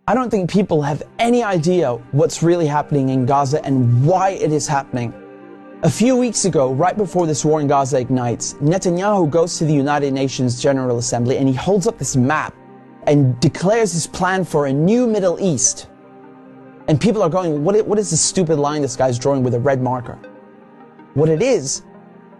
I don't think people have any idea what's really happening in Gaza and why it is happening. A few weeks ago, right before this war in Gaza ignites, Netanyahu goes to the United Nations General Assembly and he holds up this map and declares his plan for a new Middle East. And people are going, what is this stupid line this guy's drawing with a red marker? What it is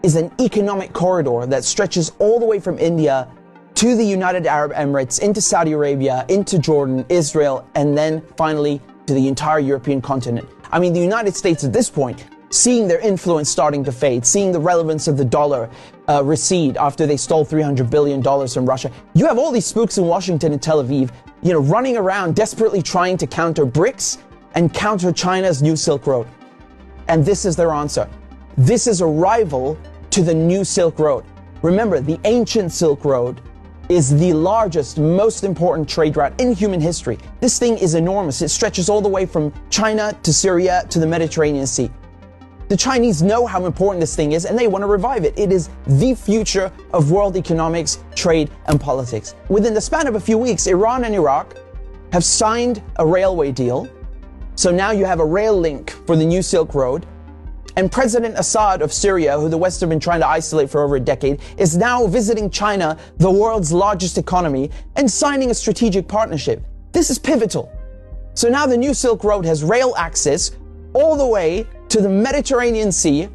an economic corridor that stretches all the way from India to the United Arab Emirates, into Saudi Arabia, into Jordan, Israel, and then finally to the entire European continent. I mean, the United States at this point, seeing their influence starting to fade, seeing the relevance of the dollar recede after they stole $300 billion from Russia. You have all these spooks in Washington and Tel Aviv, running around desperately trying to counter BRICS and counter China's new Silk Road. And this is their answer. This is a rival to the new Silk Road. Remember, the ancient Silk Road is the largest, most important trade route in human history. This thing is enormous. It stretches all the way from China to Syria to the Mediterranean Sea. The Chinese know how important this thing is and they want to revive it. It is the future of world economics, trade, and politics. Within the span of a few weeks, Iran and Iraq have signed a railway deal. So now you have a rail link for the new Silk Road. And President Assad of Syria, who the West have been trying to isolate for over a decade, is now visiting China, the world's largest economy, and signing a strategic partnership. This is pivotal. So now the new Silk Road has rail access all the way to the Mediterranean Sea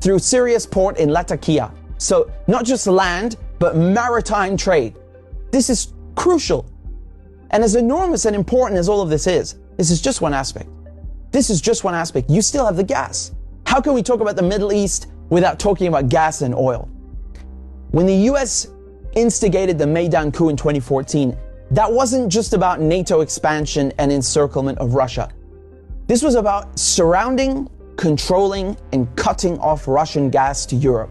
through Syria's port in Latakia. So not just land, but maritime trade. This is crucial. And as enormous and important as all of this is just one aspect. This is just one aspect. You still have the gas. How can we talk about the Middle East without talking about gas and oil? When the US instigated the Maidan coup in 2014, that wasn't just about NATO expansion and encirclement of Russia. This was about surrounding, controlling, and cutting off Russian gas to Europe.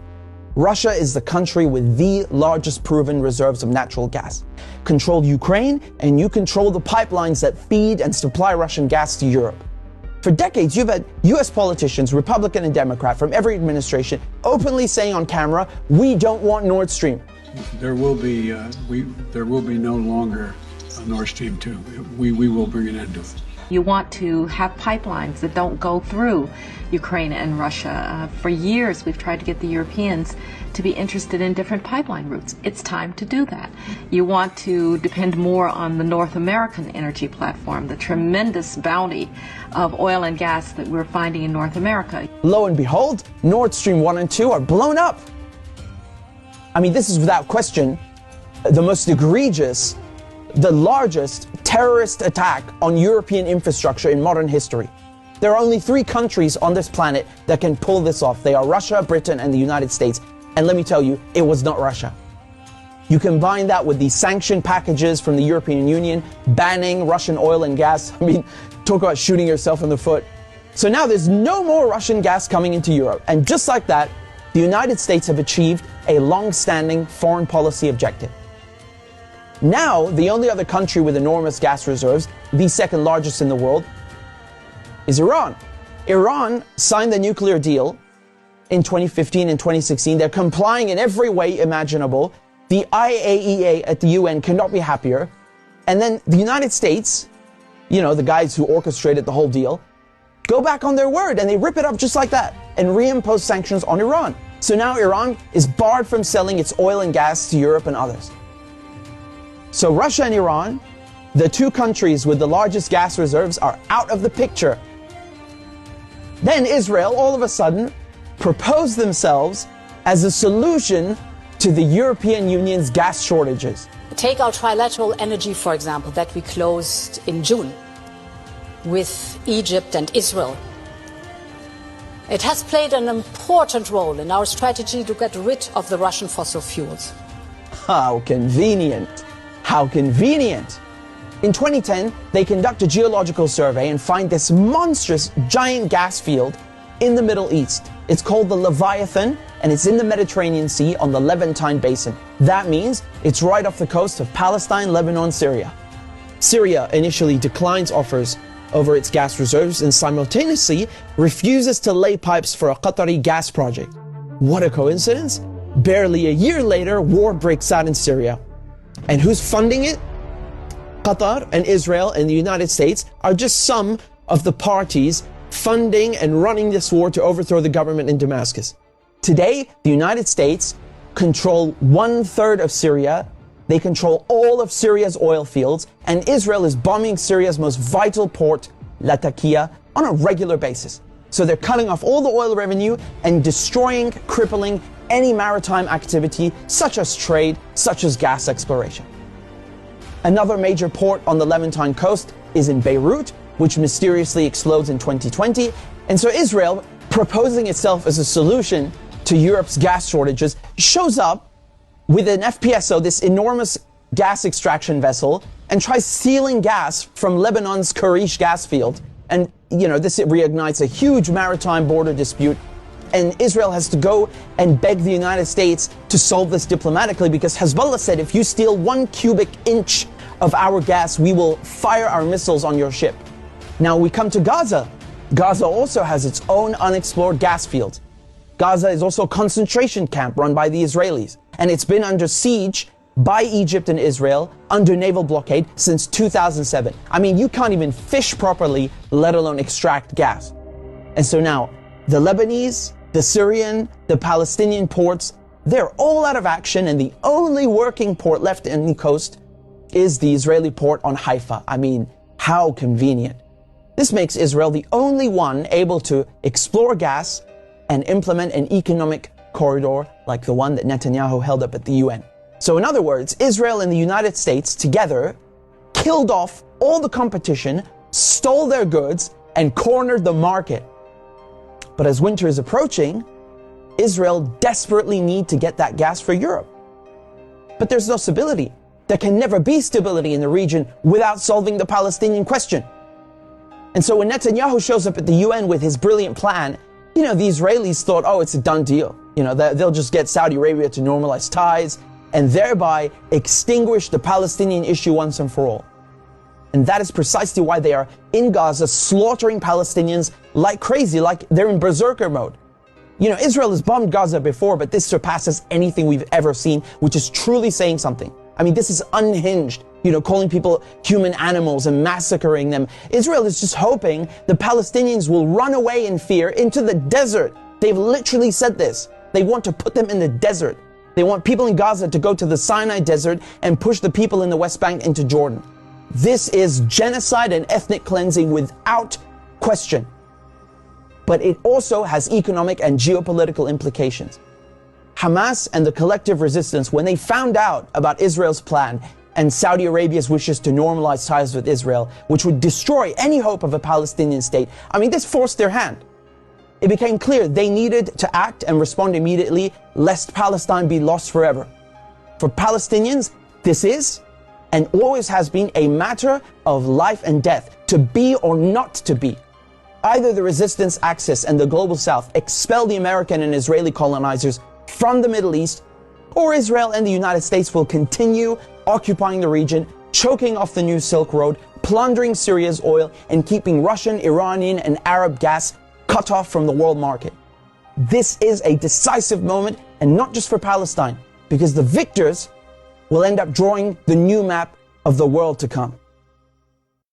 Russia is the country with the largest proven reserves of natural gas. Control Ukraine, and you control the pipelines that feed and supply Russian gas to Europe. For decades, you've had US politicians, Republican and Democrat, from every administration, openly saying on camera, we don't want Nord Stream. There will be no longer a Nord Stream 2. We will bring an end to it. You want to have pipelines that don't go through Ukraine and Russia. For years, we've tried to get the Europeans to be interested in different pipeline routes. It's time to do that. You want to depend more on the North American energy platform, the tremendous bounty of oil and gas that we're finding in North America. Lo and behold, Nord Stream 1 and 2 are blown up. I mean, this is without question the most egregious, the largest terrorist attack on European infrastructure in modern history. There are only 3 countries on this planet that can pull this off. They are Russia, Britain, and the United States. And let me tell you, it was not Russia. You combine that with the sanction packages from the European Union, banning Russian oil and gas. I mean, talk about shooting yourself in the foot. So now there's no more Russian gas coming into Europe. And just like that, the United States have achieved a long-standing foreign policy objective. Now, the only other country with enormous gas reserves, the second largest in the world, is Iran. Iran signed the nuclear deal in 2015 and 2016. They're complying in every way imaginable. The IAEA at the UN cannot be happier. And then the United States, the guys who orchestrated the whole deal, go back on their word and they rip it up just like that and reimpose sanctions on Iran. So now Iran is barred from selling its oil and gas to Europe and others. So Russia and Iran, the 2 countries with the largest gas reserves, are out of the picture. Then Israel, all of a sudden, proposed themselves as a solution to the European Union's gas shortages. Take our trilateral energy, for example, that we closed in June with Egypt and Israel. It has played an important role in our strategy to get rid of the Russian fossil fuels. How convenient. How convenient. In 2010, they conduct a geological survey and find this monstrous giant gas field in the Middle East. It's called the Leviathan, and it's in the Mediterranean Sea on the Levantine Basin. That means it's right off the coast of Palestine, Lebanon, Syria. Syria initially declines offers over its gas reserves and simultaneously refuses to lay pipes for a Qatari gas project. What a coincidence! Barely a year later, war breaks out in Syria. And who's funding it? Qatar and Israel and the United States are just some of the parties funding and running this war to overthrow the government in Damascus. Today, the United States control 1/3 of Syria. They control all of Syria's oil fields, and Israel is bombing Syria's most vital port, Latakia, on a regular basis. So they're cutting off all the oil revenue and destroying, crippling any maritime activity, such as trade, such as gas exploration. Another major port on the Levantine coast is in Beirut, which mysteriously explodes in 2020. And so Israel, proposing itself as a solution to Europe's gas shortages, shows up with an FPSO, this enormous gas extraction vessel, and tries stealing gas from Lebanon's Karish gas field. And, this reignites a huge maritime border dispute. And Israel has to go and beg the United States to solve this diplomatically, because Hezbollah said, if you steal 1 cubic inch of our gas, we will fire our missiles on your ship. Now we come to Gaza. Gaza also has its own unexplored gas fields. Gaza is also a concentration camp run by the Israelis, and it's been under siege by Egypt and Israel under naval blockade since 2007. I mean, you can't even fish properly, let alone extract gas. And so now, the Lebanese, the Syrian, the Palestinian ports, they're all out of action, and the only working port left in the coast is the Israeli port on Haifa. I mean, how convenient. This makes Israel the only one able to explore gas and implement an economic corridor like the one that Netanyahu held up at the UN. So in other words, Israel and the United States together killed off all the competition, stole their goods, and cornered the market. But as winter is approaching, Israel desperately needs to get that gas for Europe. But there's no stability. There can never be stability in the region without solving the Palestinian question. And so when Netanyahu shows up at the UN with his brilliant plan, the Israelis thought, oh, it's a done deal. They'll just get Saudi Arabia to normalize ties and thereby extinguish the Palestinian issue once and for all. And that is precisely why they are in Gaza slaughtering Palestinians like crazy, like they're in berserker mode. Israel has bombed Gaza before, but this surpasses anything we've ever seen, which is truly saying something. I mean, this is unhinged, calling people human animals and massacring them. Israel is just hoping the Palestinians will run away in fear into the desert. They've literally said this. They want to put them in the desert. They want people in Gaza to go to the Sinai desert and push the people in the West Bank into Jordan. This is genocide and ethnic cleansing without question. But it also has economic and geopolitical implications. Hamas and the collective resistance, when they found out about Israel's plan and Saudi Arabia's wishes to normalize ties with Israel, which would destroy any hope of a Palestinian state, this forced their hand. It became clear they needed to act and respond immediately, lest Palestine be lost forever. For Palestinians, this is and always has been a matter of life and death, to be or not to be. Either the resistance axis and the global south expel the American and Israeli colonizers from the Middle East, or Israel and the United States will continue occupying the region, choking off the new Silk Road, plundering Syria's oil, and keeping Russian, Iranian, and Arab gas cut off from the world market. This is a decisive moment, and not just for Palestine, because the victors will end up drawing the new map of the world to come.